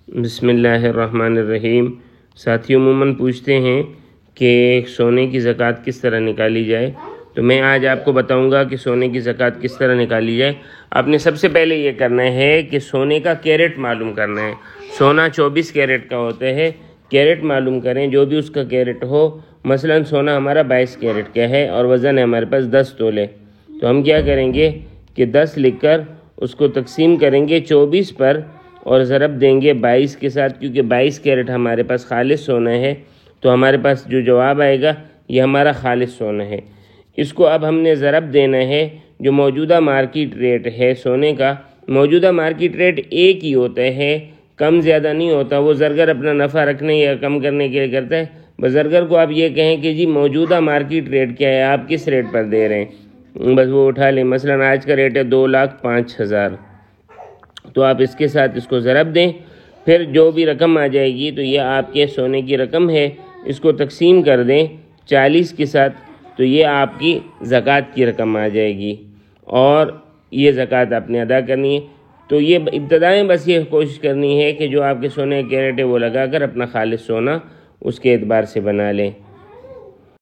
بسم اللہ الرحمن الرحیم۔ ساتھی عموماً پوچھتے ہیں کہ سونے کی زکوٰۃ کس طرح نکالی جائے، تو میں آج آپ کو بتاؤں گا کہ سونے کی زکوٰۃ کس طرح نکالی جائے۔ آپ نے سب سے پہلے یہ کرنا ہے کہ سونے کا کیرٹ معلوم کرنا ہے۔ سونا 24 کیرٹ کا ہوتا ہے، کیرٹ معلوم کریں جو بھی اس کا کیرٹ ہو۔ مثلاً سونا ہمارا 22 کیرٹ کا ہے اور وزن ہے ہمارے پاس 10 تولے، تو ہم کیا کریں گے کہ 10 لکھ کر اس کو تقسیم کریں گے 24 پر اور ضرب دیں گے 22 کے ساتھ، کیونکہ 22 کیرٹ ہمارے پاس خالص سونا ہے، تو ہمارے پاس جو جواب آئے گا یہ ہمارا خالص سونا ہے۔ اس کو اب ہم نے ضرب دینا ہے جو موجودہ مارکیٹ ریٹ ہے سونے کا۔ موجودہ مارکیٹ ریٹ ایک ہی ہوتا ہے، کم زیادہ نہیں ہوتا۔ وہ زرگر اپنا نفع رکھنے یا کم کرنے کے لیے کرتا ہے۔ بس زرگر کو آپ یہ کہیں کہ جی موجودہ مارکیٹ ریٹ کیا ہے، آپ کس ریٹ پر دے رہے ہیں، بس وہ اٹھا لیں۔ مثلاً آج کا ریٹ ہے 2,05,000، تو آپ اس کے ساتھ اس کو ضرب دیں، پھر جو بھی رقم آ جائے گی تو یہ آپ کے سونے کی رقم ہے، اس کو تقسیم کر دیں 40 کے ساتھ، تو یہ آپ کی زکوٰۃ کی رقم آ جائے گی اور یہ زکوٰۃ آپ نے ادا کرنی ہے۔ تو یہ ابتدائیں بس یہ کوشش کرنی ہے کہ جو آپ کے سونے کے کیرٹ ہے وہ لگا کر اپنا خالص سونا اس کے اعتبار سے بنا لیں۔